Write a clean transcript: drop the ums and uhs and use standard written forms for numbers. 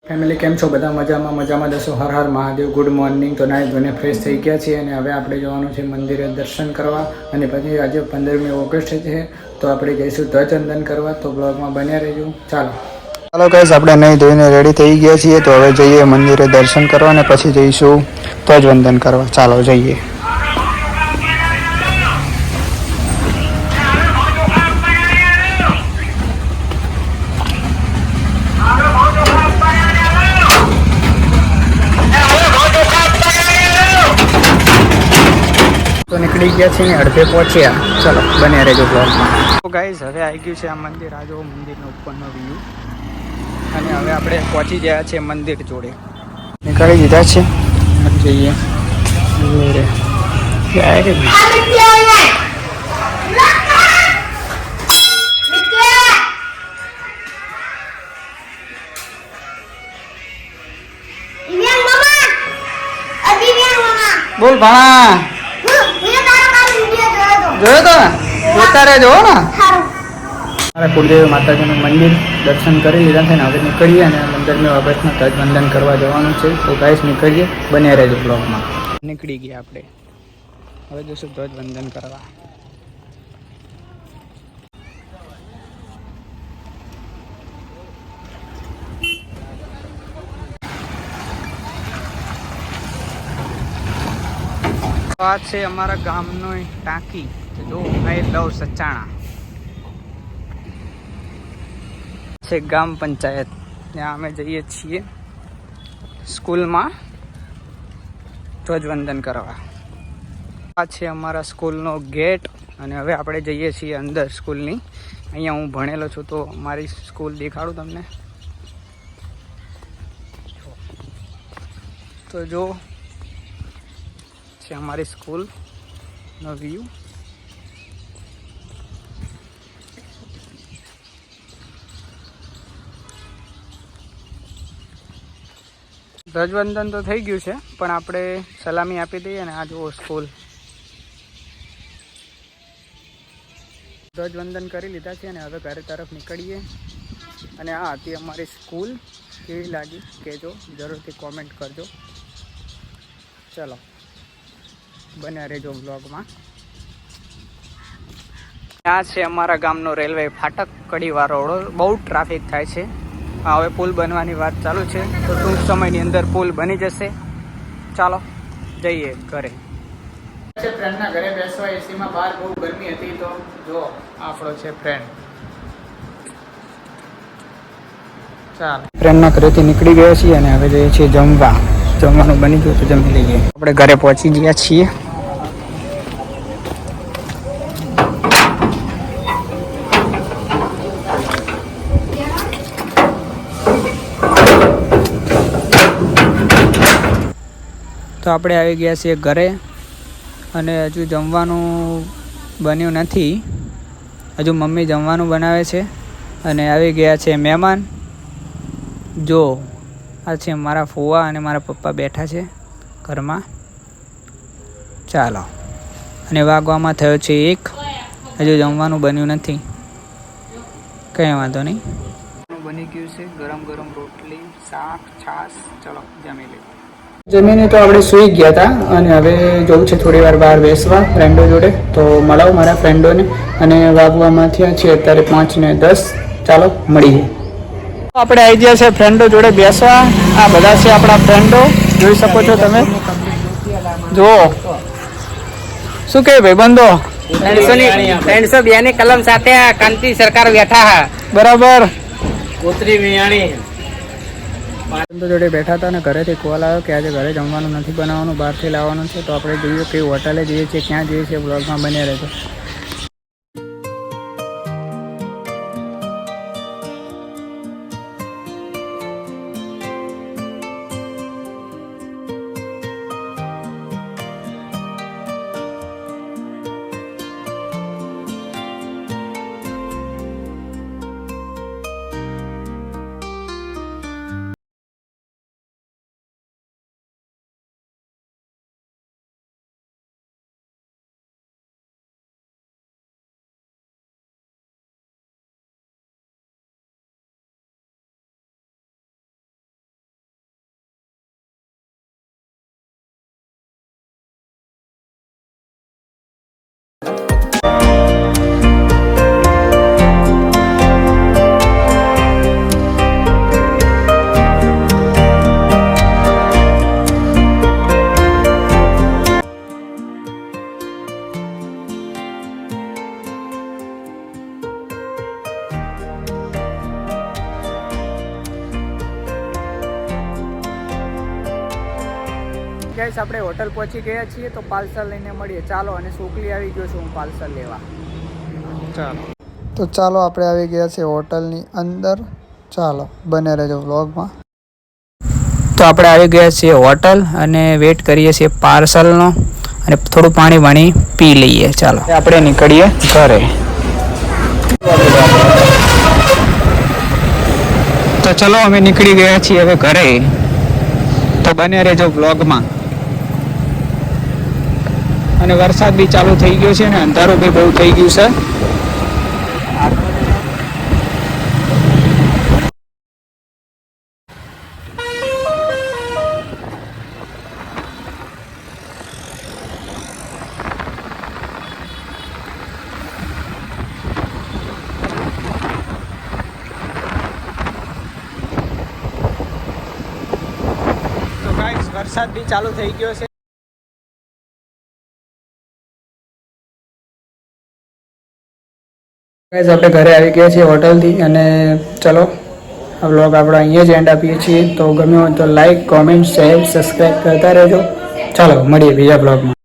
Family કેમ છો? બધા મજામાં દસો. હર હર મહાદેવ. Good morning. તો નાઈ ધોઈને ફ્રેશ થઈ ગયા છીએ અને હવે આપણે જવાનું છે મંદિરે દર્શન કરવા. અને પછી આજે 15મી ઓગસ્ટ છે તો આપણે જઈશું ધ્વજવંદન કરવા. તો બ્લોગમાં બન્યા રહેજો. ચાલો ગાઈસ, આપણે નહીં ધોઈને રેડી થઈ ગયા છીએ તો હવે જઈએ મંદિરે દર્શન કરવા અને પછી જઈશું ધ્વજવંદન કરવા. ચાલો જઈએ. તો નીકળી ગયા છે ને અડધે પહોંચ્યા. ચલો બન્યા રહેજો બ્લોગમાં. તો ગાઈસ, હવે આવી ગયું છે આ મંદિર. આ જો મંદિરનો ઉપરનો વ્યૂ. અને હવે આપણે પહોંચી ગયા છે મંદિર જોડે. નીકળી દીધા છે. જઈએ બોલ ભણા જોયો તો ને જોતા રહેજો ને. મારા કુળદેવી માતાજીનું મંદિર દર્શન કરી લીધા છે ને હવે નીકળીએ અને 15મી ઓગસ્ટમાં ધ્વજવંદન કરવા જવાનું છે. તો ગાઈસ નીકળીએ, બન્યા રહેજો બ્લોગમાં. નીકળી ગયા આપણે, હવે જઈશું ધ્વજવંદન કરવા. આ છે અમારા ગામનો ટાંકી. જો આ લવ સચાણા છે ગામ પંચાયત. ત્યાં અમે જઈએ છીએ સ્કૂલમાં ધ્વજવંદન કરવા. આ છે અમારા સ્કૂલનો ગેટ અને હવે આપણે જઈએ છીએ અંદર સ્કૂલની. અહીંયા હું ભણેલો છું તો મારી સ્કૂલ દેખાડું તમને. તો જો છે અમારી સ્કૂલનો વ્યૂ. ધ્વજવંદન તો થઈ ગયું છે પણ આપણે સલામી આપી દઈએ અને આ જુઓ સ્કૂલ. ધ્વજવંદન કરી લીધા છે અને હવે ઘરે તરફ નીકળીએ. અને આ હતી અમારી સ્કૂલ. કેવી લાગી કહેજો, જરૂરથી કોમેન્ટ કરજો. ચલો બન્યા રહેજો બ્લોગમાં. આ છે અમારા ગામનો રેલવે ફાટક, કડીવાળો રોડ. બહુ ટ્રાફિક થાય છે. હવે પુલ બનવાની વાત ચાલુ છે તો ટૂંક સમયની અંદર પુલ બની જશે. ચાલો જઈએ ઘરે. ફ્રેન્ડના ઘરે બેસવા એસીમાં. બહાર બહુ ગરમી હતી તો જો આપણો છે ફ્રેન્ડ. ચાલો ફ્રેન્ડના ઘરેથી નીકળી ગયા છીએ અને હવે જઈએ છીએ જમવા. જમવાનું બની ગયું તો જમી લઈએ. આપણે ઘરે પહોંચી ગયા છીએ. તો આપણે આવી ગયા છીએ ઘરે અને હજુ જમવાનું બન્યું નથી. હજુ મમ્મી જમવાનું બનાવે છે અને આવી ગયા છે મહેમાન. જો આ છે મારા ફુવા અને મારા પપ્પા બેઠા છે ઘરમાં. ચાલો, અને વાગવામાં થયો છે 1. હજુ જમવાનું બન્યું નથી. કંઈ વાંધો નહીં. બની ગયું છે ગરમ ગરમ રોટલી, શાક, છાશ. ચલો જમી લઈએ. જમીને તો આપણે સૂઈ ગયા હતા અને હવે જવું છે થોડી વાર બહાર બેસવા ફ્રેન્ડો જોડે. તો મળાવું મારા ફ્રેન્ડોને. અને વાગવામાં થયા છે અત્યારે 5:10. ચાલો મળીએ. આપણે આવી ગયા છે ફ્રેન્ડો જોડે બેસવા. આ બધા છે આપણા ફ્રેન્ડો, જોઈ શકો છો તમે. જુઓ શું કહે ભાઈ બંધો. 302 કલમ સાથે કાંતિ સરકાર બેઠા હા. બરાબર. કોતરી મિયાણી જોડે બેઠા હતા અને ઘરેથી કોલ આવ્યો કે આજે ઘરે જમવાનું નથી બનાવવાનું, બહારથી લાવવાનું છે. તો આપણે જોઈએ કઈ હોટલે જઈએ છીએ, ક્યાં જઈએ છીએ. બ્લોગમાં બન્યા રહેજો. ગાઈસ આપણે હોટલ પહોંચી ગયા છીએ તો પાર્સલ લઈને મળીએ. ચાલો, અને છોકરી આવી ગયો છું હું પાર્સલ લેવા. ચાલો તો ચાલો આપણે આવી ગયા છે હોટલની અંદર. ચાલો બને રહેજો વ્લોગમાં. તો આપણે આવી ગયા છીએ હોટલ અને વેઇટ કરીએ છીએ પાર્સલનો, અને થોડું પાણી વાણી પી લઈએ. ચાલો આપણે નીકળીએ ઘરે. તો ચલો અમે નીકળી ગયા છીએ હવે ઘરે. તો બને રહેજો વ્લોગમાં. અને વરસાદ બી ચાલુ થઈ ગયો છે ને અંધારું બી બહુ થઈ ગયું છે. તો ગાઈસ વરસાદ બી ચાલુ થઈ ગયો છે. ગાઈસ આપણે ઘરે આવી ગયા છીએ હોટલથી, અને ચલો આ વ્લોગ આપણે અહીંયા જ એન્ડ આપીએ છીએ. તો ગમ્યો હોય તો લાઈક, કોમેન્ટ, શેર, સબસ્ક્રાઈબ કરતા રહેજો. ચાલો મળીએ બીજા વ્લોગમાં.